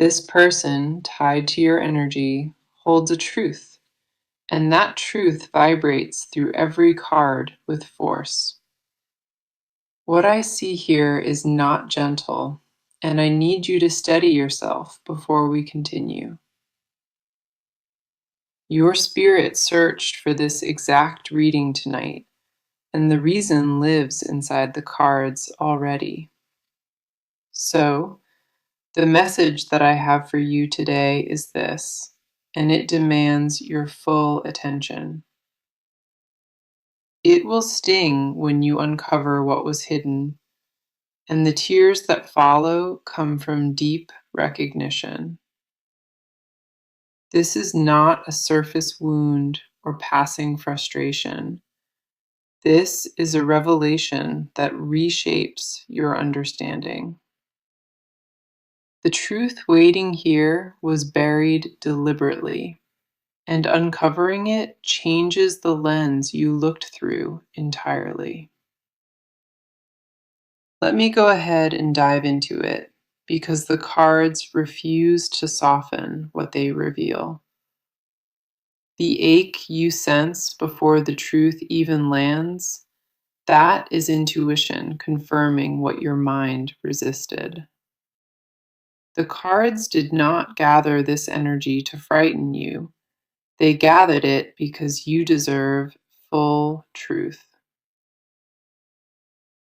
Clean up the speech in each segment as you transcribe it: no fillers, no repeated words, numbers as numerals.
This person, tied to your energy, holds a truth, and that truth vibrates through every card with force. What I see here is not gentle, and I need you to steady yourself before we continue. Your spirit searched for this exact reading tonight, and the reason lives inside the cards already. So, the message that I have for you today is this, and it demands your full attention. It will sting when you uncover what was hidden, and the tears that follow come from deep recognition. This is not a surface wound or passing frustration. This is a revelation that reshapes your understanding. The truth waiting here was buried deliberately, and uncovering it changes the lens you looked through entirely. Let me go ahead and dive into it, because the cards refuse to soften what they reveal. The ache you sense before the truth even lands, that is intuition confirming what your mind resisted. The cards did not gather this energy to frighten you. They gathered it because you deserve full truth.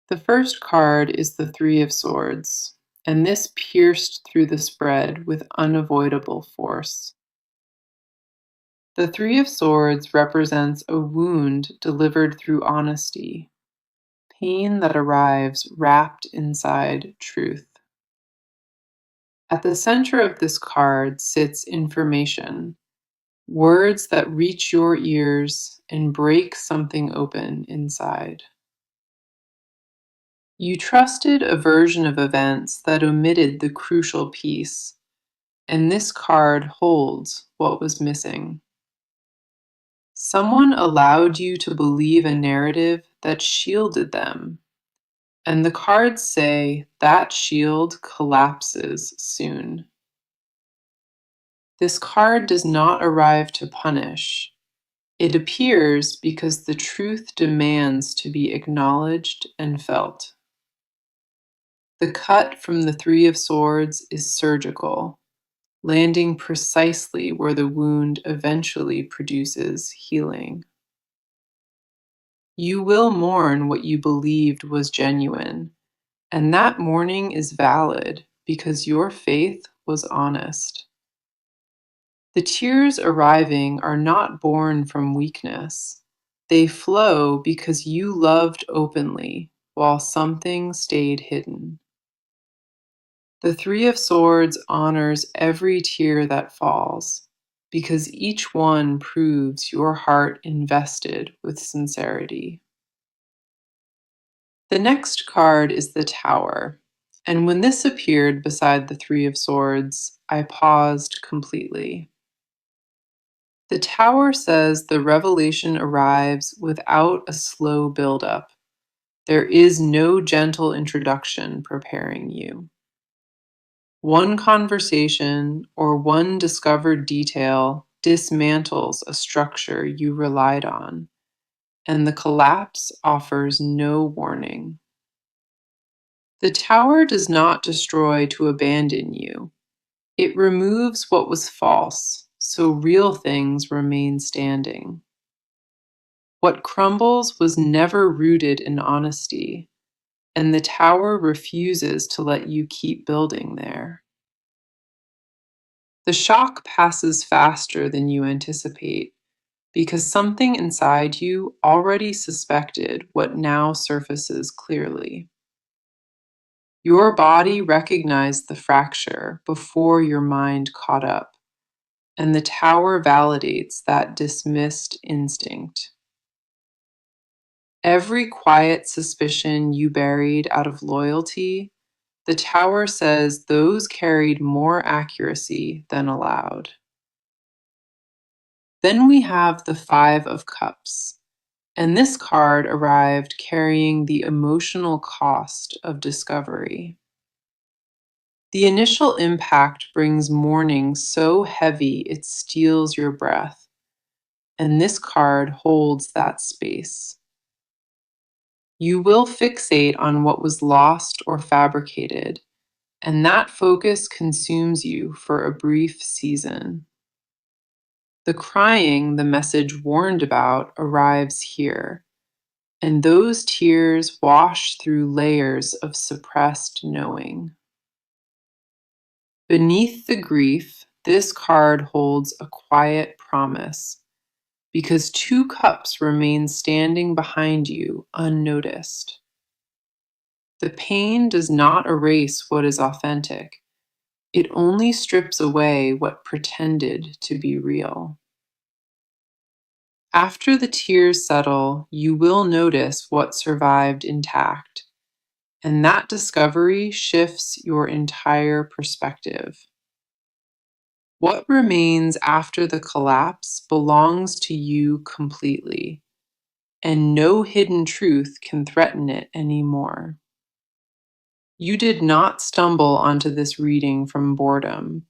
The first card is the Three of Swords, and this pierced through the spread with unavoidable force. The Three of Swords represents a wound delivered through honesty, pain that arrives wrapped inside truth. At the center of this card sits information, words that reach your ears and break something open inside. You trusted a version of events that omitted the crucial piece, and this card holds what was missing. Someone allowed you to believe a narrative that shielded them, and the cards say that shield collapses soon. This card does not arrive to punish. It appears because the truth demands to be acknowledged and felt. The cut from the Three of Swords is surgical, landing precisely where the wound eventually produces healing. You will mourn what you believed was genuine, and that mourning is valid because your faith was honest. The tears arriving are not born from weakness. They flow because you loved openly while something stayed hidden. The Three of Swords honors every tear that falls, because each one proves your heart invested with sincerity. The next card is the Tower, and when this appeared beside the Three of Swords, I paused completely. The Tower says the revelation arrives without a slow buildup. There is no gentle introduction preparing you. One conversation or one discovered detail dismantles a structure you relied on, and the collapse offers no warning. The Tower does not destroy to abandon you. It removes what was false, so real things remain standing. What crumbles was never rooted in honesty, and the Tower refuses to let you keep building there. The shock passes faster than you anticipate because something inside you already suspected what now surfaces clearly. Your body recognized the fracture before your mind caught up, and the Tower validates that dismissed instinct. Every quiet suspicion you buried out of loyalty, the Tower says those carried more accuracy than allowed. Then we have the Five of Cups, and this card arrived carrying the emotional cost of discovery. The initial impact brings mourning so heavy it steals your breath, and this card holds that space. You will fixate on what was lost or fabricated, and that focus consumes you for a brief season. The crying the message warned about arrives here, and those tears wash through layers of suppressed knowing. Beneath the grief, this card holds a quiet promise, because two cups remain standing behind you unnoticed. The pain does not erase what is authentic, it only strips away what pretended to be real. After the tears settle, you will notice what survived intact, and that discovery shifts your entire perspective. What remains after the collapse belongs to you completely, and no hidden truth can threaten it anymore. You did not stumble onto this reading from boredom.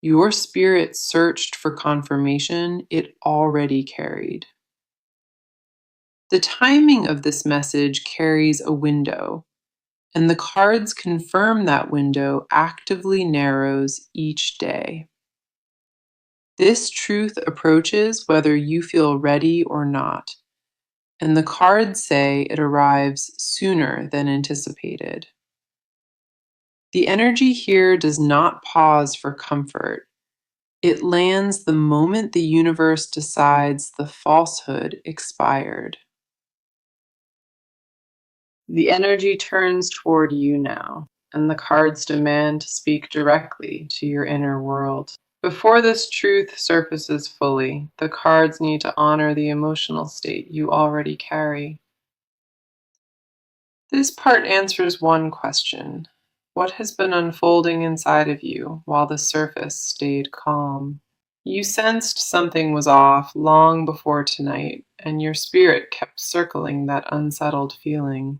Your spirit searched for confirmation it already carried. The timing of this message carries a window, and the cards confirm that window actively narrows each day. This truth approaches whether you feel ready or not, and the cards say it arrives sooner than anticipated. The energy here does not pause for comfort. It lands the moment the universe decides the falsehood expired. The energy turns toward you now, and the cards demand to speak directly to your inner world. Before this truth surfaces fully, the cards need to honor the emotional state you already carry. This part answers one question: what has been unfolding inside of you while the surface stayed calm? You sensed something was off long before tonight, and your spirit kept circling that unsettled feeling.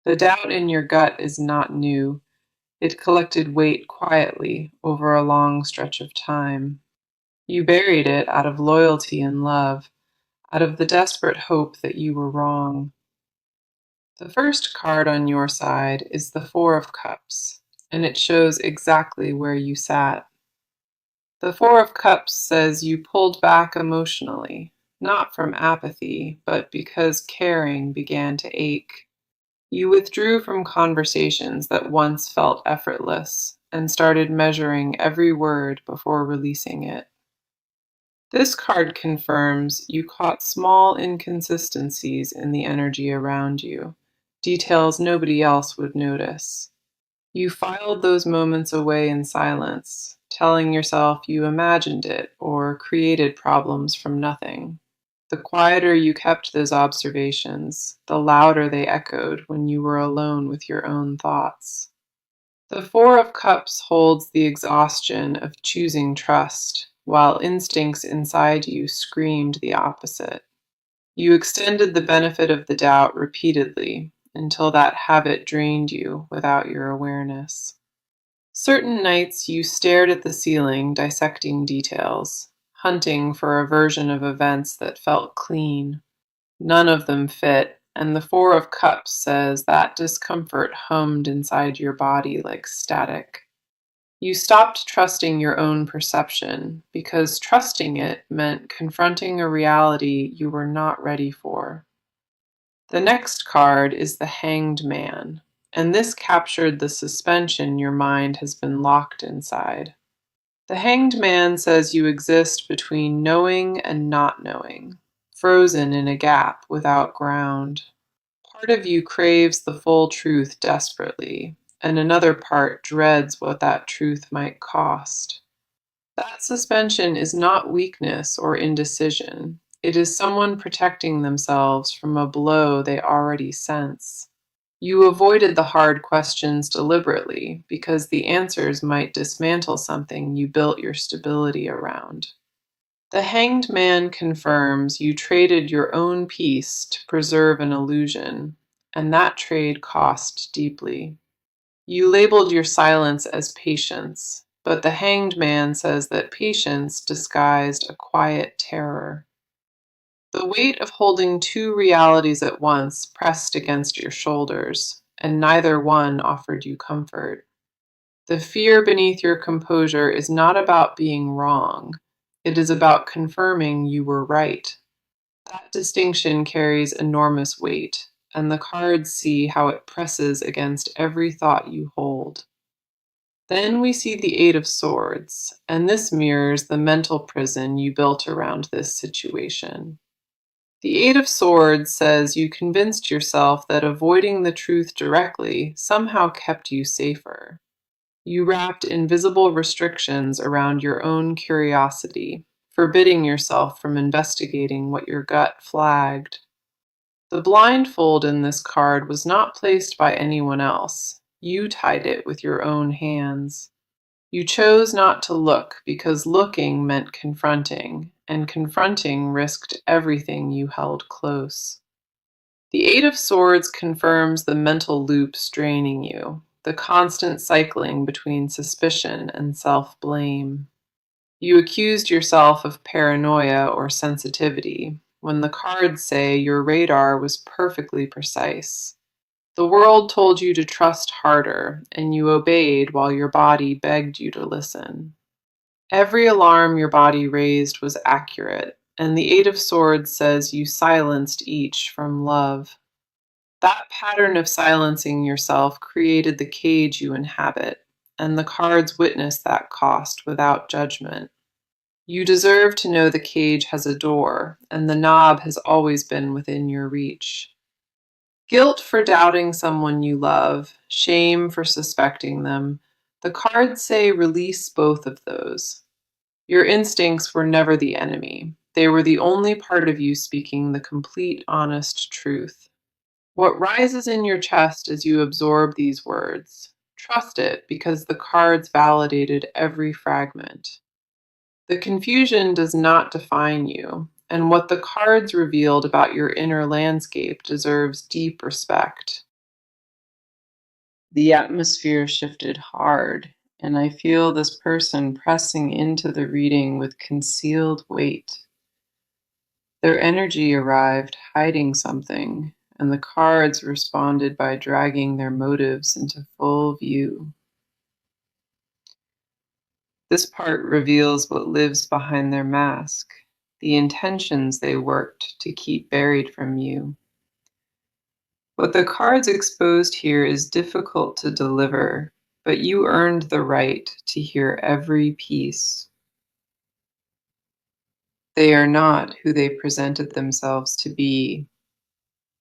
The doubt in your gut is not new. It collected weight quietly over a long stretch of time. You buried it out of loyalty and love, out of the desperate hope that you were wrong. The first card on your side is the Four of Cups, and it shows exactly where you sat. The Four of Cups says you pulled back emotionally, not from apathy, but because caring began to ache. You withdrew from conversations that once felt effortless and started measuring every word before releasing it. This card confirms you caught small inconsistencies in the energy around you, details nobody else would notice. You filed those moments away in silence, telling yourself you imagined it or created problems from nothing. The quieter you kept those observations, the louder they echoed when you were alone with your own thoughts. The Four of Cups holds the exhaustion of choosing trust, while instincts inside you screamed the opposite. You extended the benefit of the doubt repeatedly until that habit drained you without your awareness. Certain nights you stared at the ceiling, dissecting details, hunting for a version of events that felt clean. None of them fit, and the Four of Cups says that discomfort hummed inside your body like static. You stopped trusting your own perception because trusting it meant confronting a reality you were not ready for. The next card is the Hanged Man, and this captured the suspension your mind has been locked inside. The Hanged Man says you exist between knowing and not knowing, frozen in a gap without ground. Part of you craves the full truth desperately, and another part dreads what that truth might cost. That suspension is not weakness or indecision. It is someone protecting themselves from a blow they already sense. You avoided the hard questions deliberately because the answers might dismantle something you built your stability around. The Hanged Man confirms you traded your own peace to preserve an illusion, and that trade cost deeply. You labeled your silence as patience, but the Hanged Man says that patience disguised a quiet terror. The weight of holding two realities at once pressed against your shoulders, and neither one offered you comfort. The fear beneath your composure is not about being wrong, it is about confirming you were right. That distinction carries enormous weight, and the cards see how it presses against every thought you hold. Then we see the Eight of Swords, and this mirrors the mental prison you built around this situation. The Eight of Swords says you convinced yourself that avoiding the truth directly somehow kept you safer. You wrapped invisible restrictions around your own curiosity, forbidding yourself from investigating what your gut flagged. The blindfold in this card was not placed by anyone else. You tied it with your own hands. You chose not to look because looking meant confronting, and confronting risked everything you held close. The Eight of Swords confirms the mental loop straining you, the constant cycling between suspicion and self-blame. You accused yourself of paranoia or sensitivity, when the cards say your radar was perfectly precise. The world told you to trust harder, and you obeyed while your body begged you to listen. Every alarm your body raised was accurate, and the Eight of Swords says you silenced each from love. That pattern of silencing yourself created the cage you inhabit, and the cards witness that cost without judgment. You deserve to know the cage has a door, and the knob has always been within your reach. Guilt for doubting someone you love, shame for suspecting them. The cards say release both of those. Your instincts were never the enemy. They were the only part of you speaking the complete, honest truth. What rises in your chest as you absorb these words? Trust it, because the cards validated every fragment. The confusion does not define you, and what the cards revealed about your inner landscape deserves deep respect. The atmosphere shifted hard, and I feel this person pressing into the reading with concealed weight. Their energy arrived hiding something, and the cards responded by dragging their motives into full view. This part reveals what lives behind their mask, the intentions they worked to keep buried from you. What the cards exposed here is difficult to deliver, but you earned the right to hear every piece. They are not who they presented themselves to be,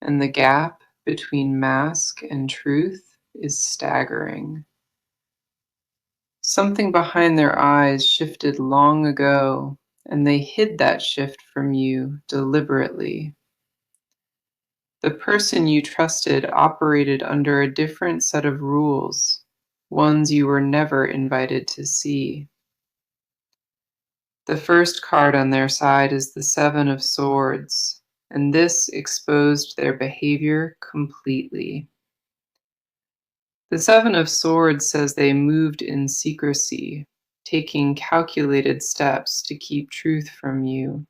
and the gap between mask and truth is staggering. Something behind their eyes shifted long ago, and they hid that shift from you deliberately. The person you trusted operated under a different set of rules, ones you were never invited to see. The first card on their side is the Seven of Swords, and this exposed their behavior completely. The Seven of Swords says they moved in secrecy, taking calculated steps to keep truth from you.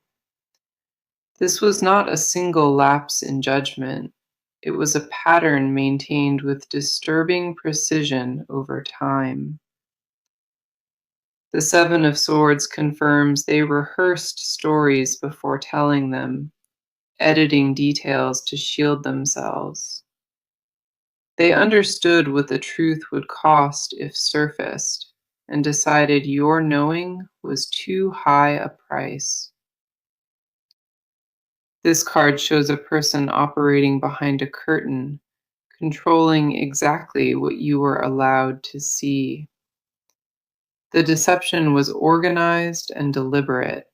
This was not a single lapse in judgment. It was a pattern maintained with disturbing precision over time. The Seven of Swords confirms they rehearsed stories before telling them, editing details to shield themselves. They understood what the truth would cost if surfaced, and decided your knowing was too high a price. This card shows a person operating behind a curtain, controlling exactly what you were allowed to see. The deception was organized and deliberate,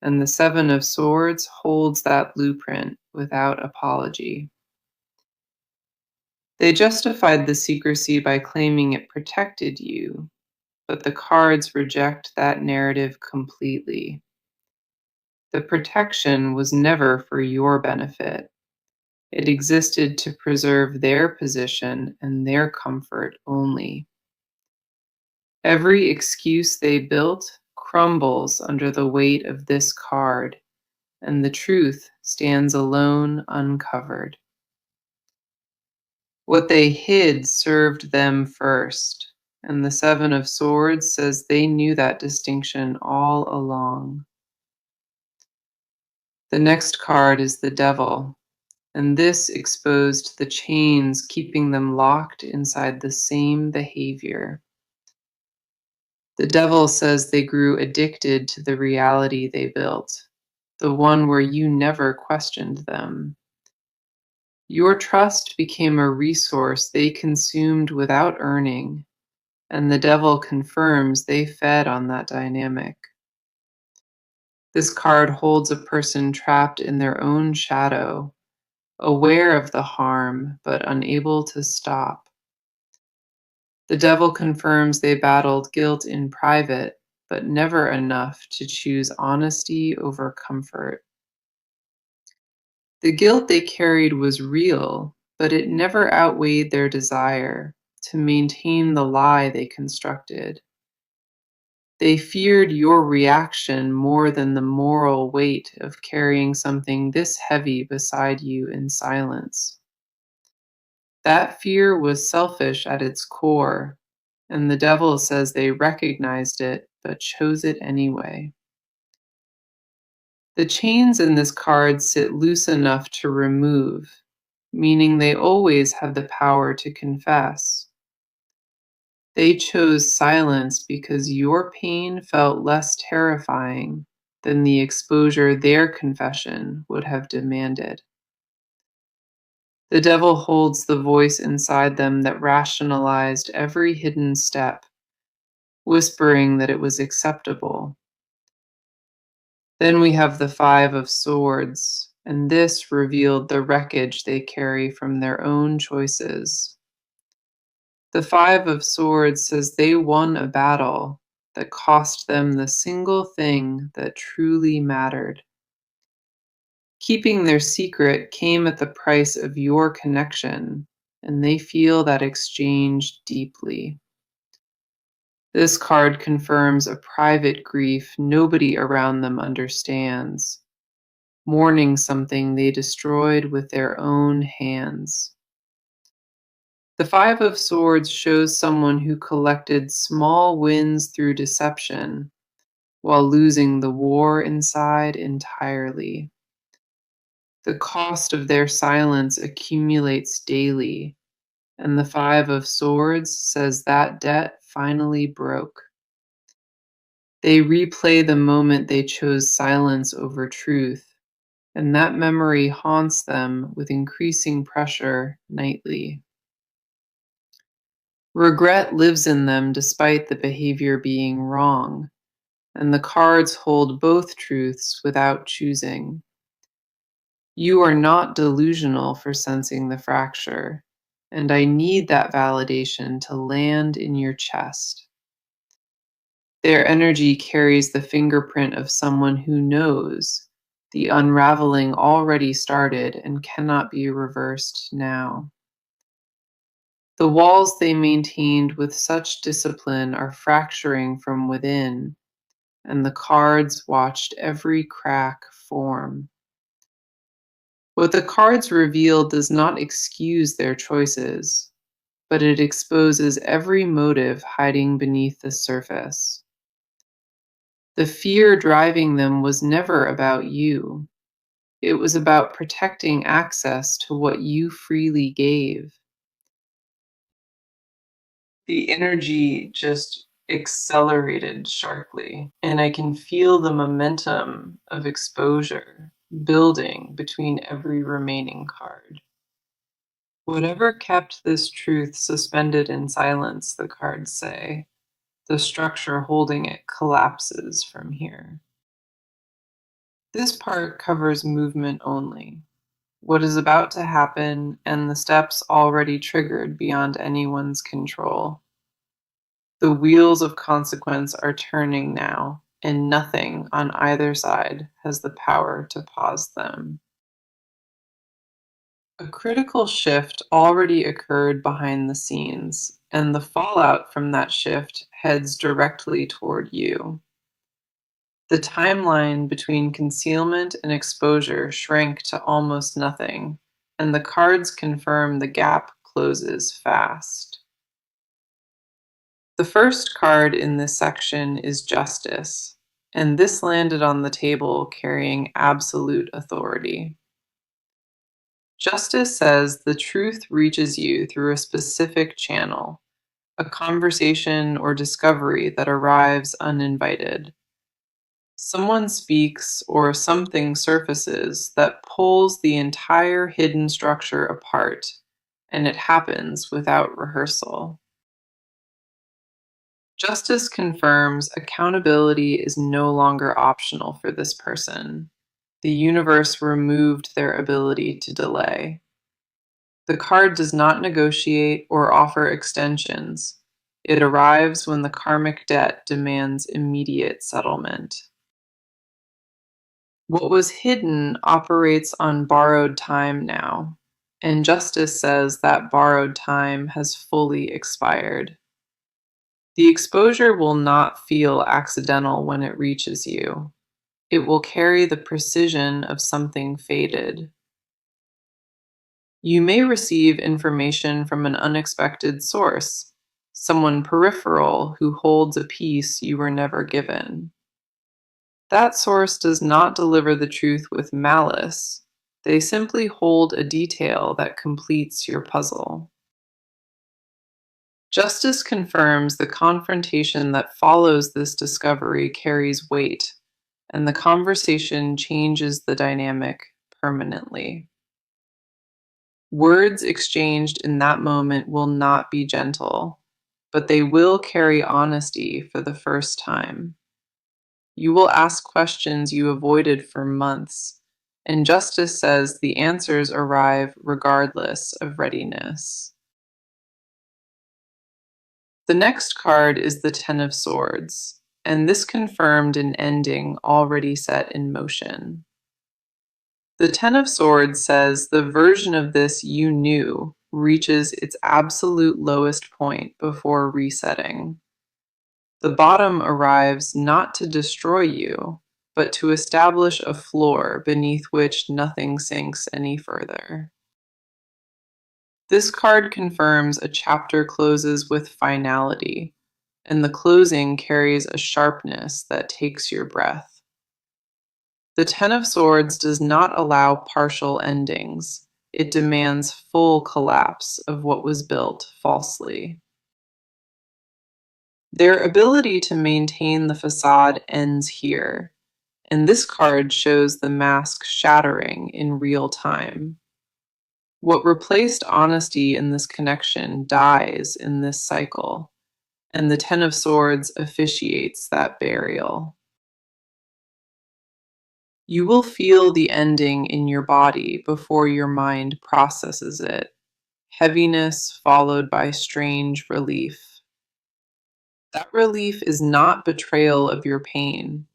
and the Seven of Swords holds that blueprint without apology. They justified the secrecy by claiming it protected you, but the cards reject that narrative completely. The protection was never for your benefit. It existed to preserve their position and their comfort only. Every excuse they built crumbles under the weight of this card, and the truth stands alone uncovered. What they hid served them first, and the Seven of Swords says they knew that distinction all along. The next card is the Devil, and this exposed the chains keeping them locked inside the same behavior. The Devil says they grew addicted to the reality they built, the one where you never questioned them. Your trust became a resource they consumed without earning, and the Devil confirms they fed on that dynamic. This card holds a person trapped in their own shadow, aware of the harm, but unable to stop. The Devil confirms they battled guilt in private, but never enough to choose honesty over comfort. The guilt they carried was real, but it never outweighed their desire to maintain the lie they constructed. They feared your reaction more than the moral weight of carrying something this heavy beside you in silence. That fear was selfish at its core, and the Devil says they recognized it but chose it anyway. The chains in this card sit loose enough to remove, meaning they always have the power to confess. They chose silence because your pain felt less terrifying than the exposure their confession would have demanded. The Devil holds the voice inside them that rationalized every hidden step, whispering that it was acceptable. Then we have the Five of Swords, and this revealed the wreckage they carry from their own choices. The Five of Swords says they won a battle that cost them the single thing that truly mattered. Keeping their secret came at the price of your connection, and they feel that exchange deeply. This card confirms a private grief nobody around them understands, mourning something they destroyed with their own hands. The Five of Swords shows someone who collected small wins through deception while losing the war inside entirely. The cost of their silence accumulates daily, and the Five of Swords says that debt finally broke. They replay the moment they chose silence over truth, and that memory haunts them with increasing pressure nightly. Regret lives in them despite the behavior being wrong, and the cards hold both truths without choosing. You are not delusional for sensing the fracture, and I need that validation to land in your chest. Their energy carries the fingerprint of someone who knows the unraveling already started and cannot be reversed now. The walls they maintained with such discipline are fracturing from within, and the cards watched every crack form. What the cards reveal does not excuse their choices, but it exposes every motive hiding beneath the surface. The fear driving them was never about you. It was about protecting access to what you freely gave. The energy just accelerated sharply, and I can feel the momentum of exposure building between every remaining card. Whatever kept this truth suspended in silence, the cards say, the structure holding it collapses from here. This part covers movement only, what is about to happen, and the steps already triggered beyond anyone's control. The wheels of consequence are turning now, and nothing on either side has the power to pause them. A critical shift already occurred behind the scenes, and the fallout from that shift heads directly toward you. The timeline between concealment and exposure shrank to almost nothing, and the cards confirm the gap closes fast. The first card in this section is Justice, and this landed on the table carrying absolute authority. Justice says the truth reaches you through a specific channel, a conversation or discovery that arrives uninvited. Someone speaks or something surfaces that pulls the entire hidden structure apart, and it happens without rehearsal. Justice confirms accountability is no longer optional for this person. The universe removed their ability to delay. The card does not negotiate or offer extensions. It arrives when the karmic debt demands immediate settlement. What was hidden operates on borrowed time now, and justice says that borrowed time has fully expired. The exposure will not feel accidental when it reaches you. It will carry the precision of something fated. You may receive information from an unexpected source, someone peripheral who holds a piece you were never given. That source does not deliver the truth with malice. They simply hold a detail that completes your puzzle. Justice confirms the confrontation that follows this discovery carries weight, and the conversation changes the dynamic permanently. Words exchanged in that moment will not be gentle, but they will carry honesty for the first time. You will ask questions you avoided for months, and justice says the answers arrive regardless of readiness. The next card is the Ten of Swords, and this confirmed an ending already set in motion. The Ten of Swords says the version of this you knew reaches its absolute lowest point before resetting. The bottom arrives not to destroy you, but to establish a floor beneath which nothing sinks any further. This card confirms a chapter closes with finality, and the closing carries a sharpness that takes your breath. The Ten of Swords does not allow partial endings. It demands full collapse of what was built falsely. Their ability to maintain the facade ends here, and this card shows the mask shattering in real time. What replaced honesty in this connection dies in this cycle, and the Ten of Swords officiates that burial. You will feel the ending in your body before your mind processes it, heaviness followed by strange relief. That relief is not betrayal of your pain.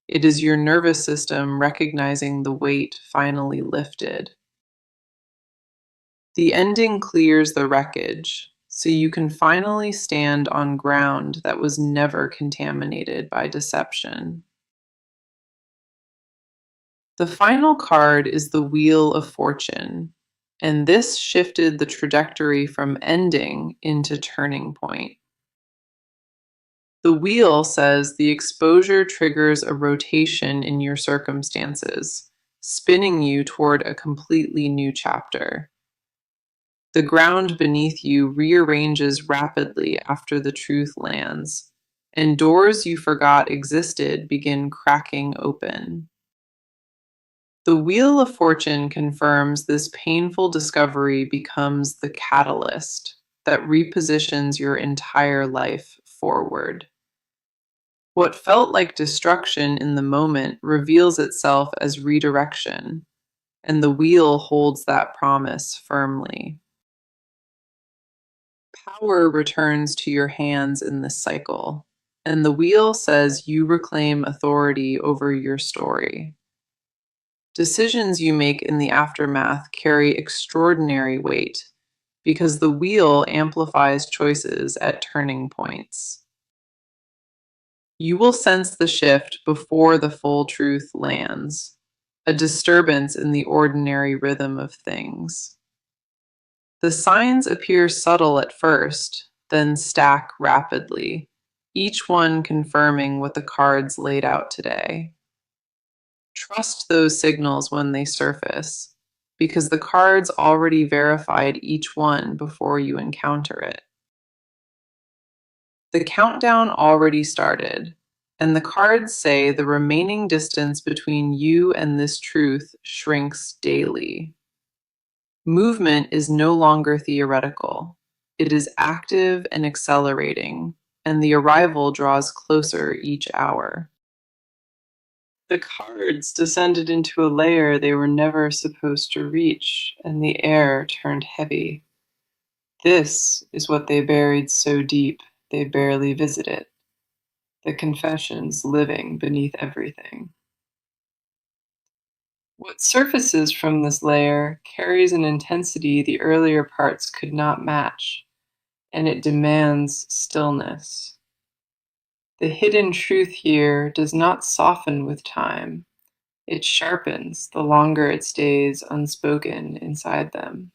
It is your nervous system recognizing the weight finally lifted. The ending clears the wreckage, so you can finally stand on ground that was never contaminated by deception. The final card is the Wheel of Fortune, and this shifted the trajectory from ending into turning point. The wheel says the exposure triggers a rotation in your circumstances, spinning you toward a completely new chapter. The ground beneath you rearranges rapidly after the truth lands, and doors you forgot existed begin cracking open. The Wheel of Fortune confirms this painful discovery becomes the catalyst that repositions your entire life forward. What felt like destruction in the moment reveals itself as redirection, and the wheel holds that promise firmly. Power returns to your hands in this cycle, and the wheel says you reclaim authority over your story. Decisions you make in the aftermath carry extraordinary weight because the wheel amplifies choices at turning points. You will sense the shift before the full truth lands, a disturbance in the ordinary rhythm of things. The signs appear subtle at first, then stack rapidly, each one confirming what the cards laid out today. Trust those signals when they surface, because the cards already verified each one before you encounter it. The countdown already started, and the cards say the remaining distance between you and this truth shrinks daily. Movement is no longer theoretical. It is active and accelerating, and the arrival draws closer each hour. The cards descended into a layer they were never supposed to reach, and the air turned heavy. This is what they buried so deep they barely visit it. The confessions living beneath everything. What surfaces from this layer carries an intensity the earlier parts could not match, and it demands stillness. The hidden truth here does not soften with time. It sharpens the longer it stays unspoken inside them.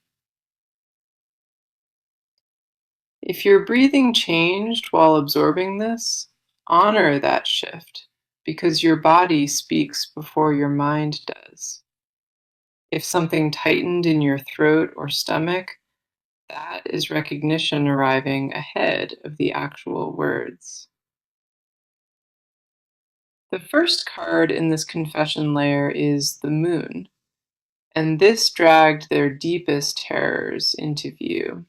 If your breathing changed while absorbing this, honor that shift, because your body speaks before your mind does. If something tightened in your throat or stomach, that is recognition arriving ahead of the actual words. The first card in this confession layer is the moon, and this dragged their deepest terrors into view.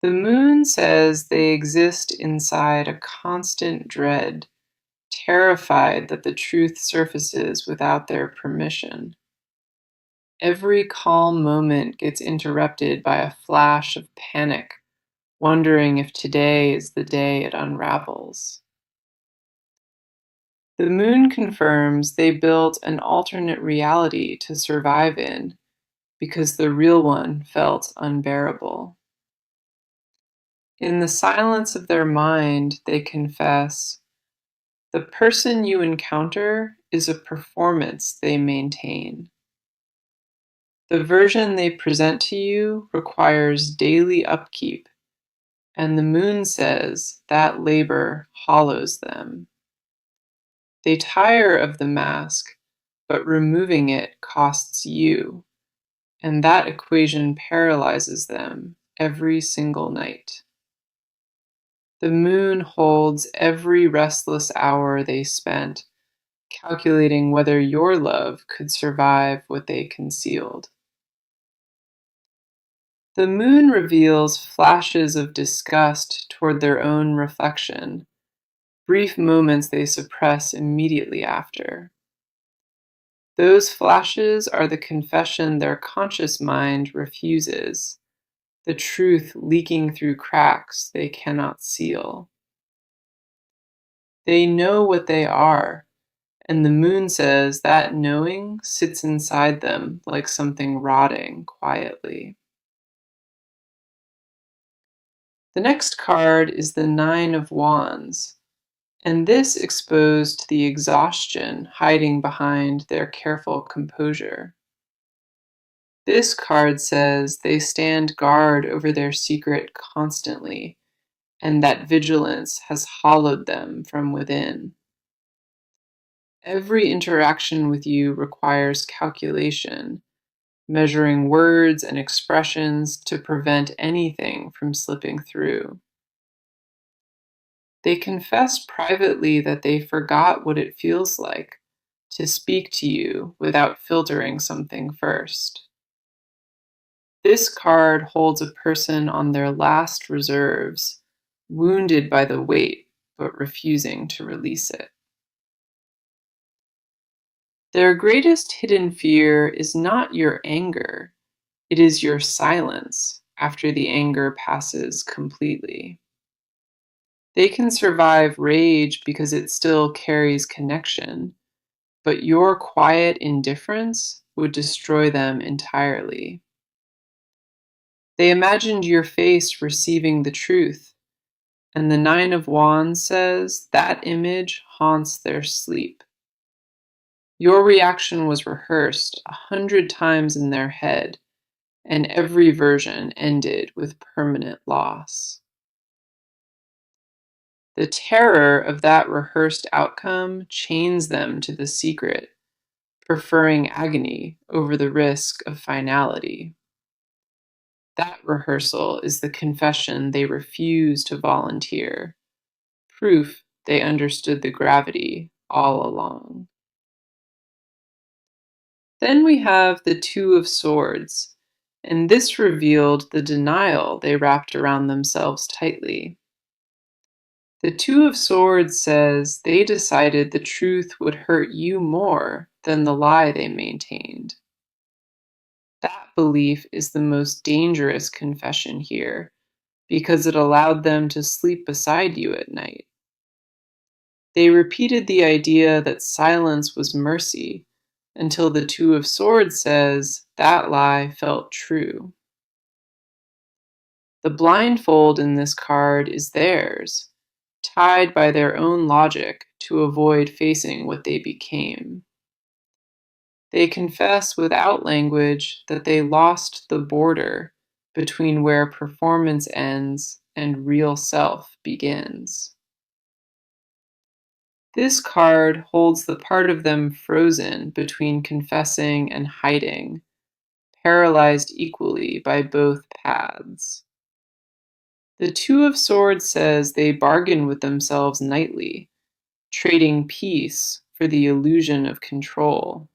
The moon says they exist inside a constant dread, terrified that the truth surfaces without their permission. Every calm moment gets interrupted by a flash of panic, wondering if today is the day it unravels. The moon confirms they built an alternate reality to survive in because the real one felt unbearable. In the silence of their mind, they confess, the person you encounter is a performance they maintain. The version they present to you requires daily upkeep, and the moon says that labor hollows them. They tire of the mask, but removing it costs you, and that equation paralyzes them every single night. The moon holds every restless hour they spent, calculating whether your love could survive what they concealed. The moon reveals flashes of disgust toward their own reflection, brief moments they suppress immediately after. Those flashes are the confession their conscious mind refuses, the truth leaking through cracks they cannot seal. They know what they are, and the moon says that knowing sits inside them like something rotting quietly. The next card is the Nine of Wands, and this exposed the exhaustion hiding behind their careful composure. This card says they stand guard over their secret constantly, and that vigilance has hollowed them from within. Every interaction with you requires calculation, measuring words and expressions to prevent anything from slipping through. They confess privately that they forgot what it feels like to speak to you without filtering something first. This card holds a person on their last reserves, wounded by the weight, but refusing to release it. Their greatest hidden fear is not your anger, it is your silence after the anger passes completely. They can survive rage because it still carries connection, but your quiet indifference would destroy them entirely. They imagined your face receiving the truth, and the Nine of Wands says that image haunts their sleep. Your reaction was rehearsed 100 times in their head, and every version ended with permanent loss. The terror of that rehearsed outcome chains them to the secret, preferring agony over the risk of finality. That rehearsal is the confession they refuse to volunteer, proof they understood the gravity all along. Then we have the Two of Swords, and this revealed the denial they wrapped around themselves tightly. The Two of Swords says they decided the truth would hurt you more than the lie they maintained. That belief is the most dangerous confession here because it allowed them to sleep beside you at night. They repeated the idea that silence was mercy until the Two of Swords says that lie felt true. The blindfold in this card is theirs, tied by their own logic to avoid facing what they became. They confess without language that they lost the border between where performance ends and real self begins. This card holds the part of them frozen between confessing and hiding, paralyzed equally by both paths. The Two of Swords says they bargain with themselves nightly, trading peace for the illusion of control.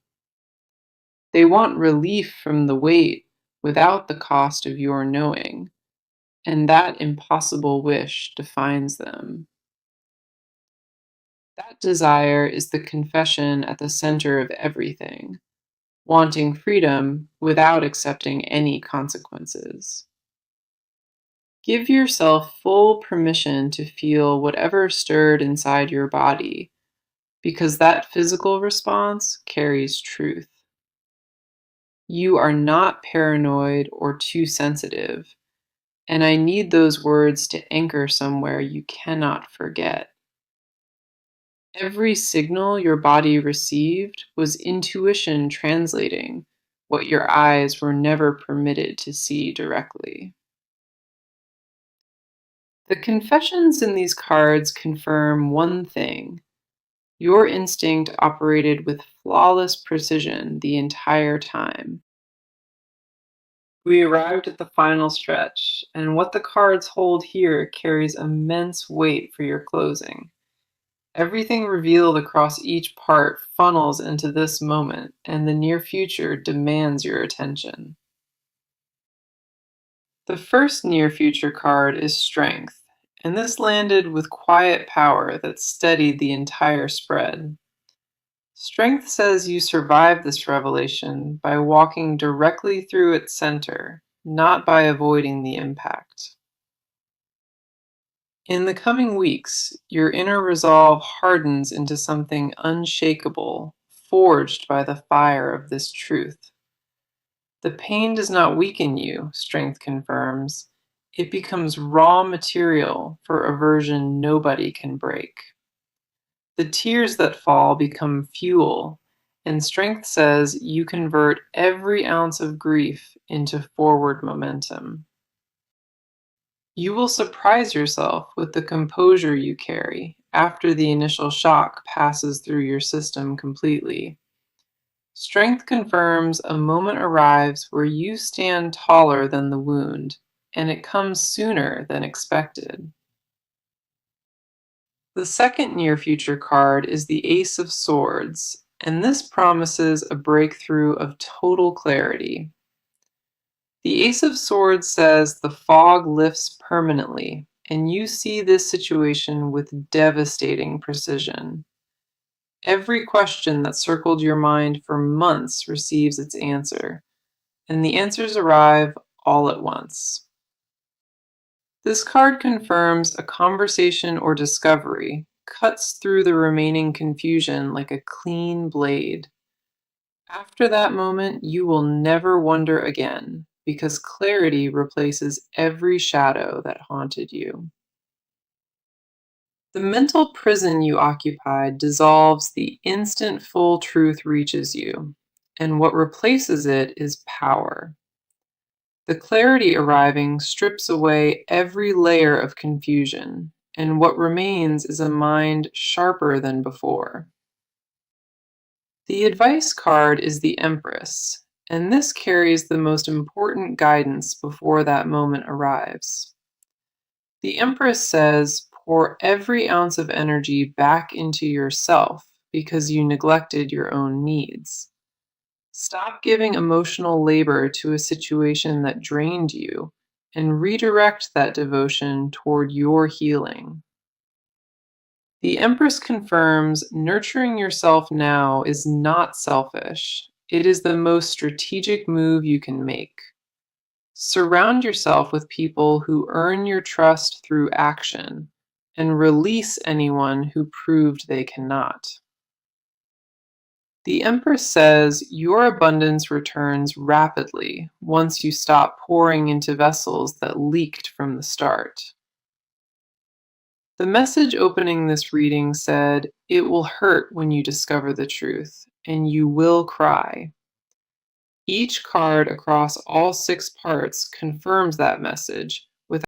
They want relief from the weight without the cost of your knowing, and that impossible wish defines them. That desire is the confession at the center of everything, wanting freedom without accepting any consequences. Give yourself full permission to feel whatever stirred inside your body, because that physical response carries truth. You are not paranoid or too sensitive, and I need those words to anchor somewhere you cannot forget. Every signal your body received was intuition translating what your eyes were never permitted to see directly. The confessions in these cards confirm one thing: your instinct operated with flawless precision the entire time. We arrived at the final stretch, and what the cards hold here carries immense weight for your closing. Everything revealed across each part funnels into this moment, and the near future demands your attention. The first near future card is Strength, and this landed with quiet power that steadied the entire spread. Strength says you survive this revelation by walking directly through its center, not by avoiding the impact. In the coming weeks, your inner resolve hardens into something unshakable, forged by the fire of this truth. The pain does not weaken you, Strength confirms. It becomes raw material for a version nobody can break. The tears that fall become fuel, and Strength says you convert every ounce of grief into forward momentum. You will surprise yourself with the composure you carry after the initial shock passes through your system completely. Strength confirms a moment arrives where you stand taller than the wound, and it comes sooner than expected. The second near future card is the Ace of Swords, and this promises a breakthrough of total clarity. The Ace of Swords says the fog lifts permanently, and you see this situation with devastating precision. Every question that circled your mind for months receives its answer, and the answers arrive all at once. This card confirms a conversation or discovery cuts through the remaining confusion like a clean blade. After that moment, you will never wonder again, because clarity replaces every shadow that haunted you. The mental prison you occupied dissolves the instant full truth reaches you, and what replaces it is power. The clarity arriving strips away every layer of confusion, and what remains is a mind sharper than before. The advice card is the Empress, and this carries the most important guidance before that moment arrives. The Empress says, pour every ounce of energy back into yourself because you neglected your own needs. Stop giving emotional labor to a situation that drained you and redirect that devotion toward your healing. The Empress confirms nurturing yourself now is not selfish. It is the most strategic move you can make. Surround yourself with people who earn your trust through action and release anyone who proved they cannot. The Empress says your abundance returns rapidly once you stop pouring into vessels that leaked from the start. The message opening this reading said, "It will hurt when you discover the truth, and you will cry." Each card across all 6 parts confirms that message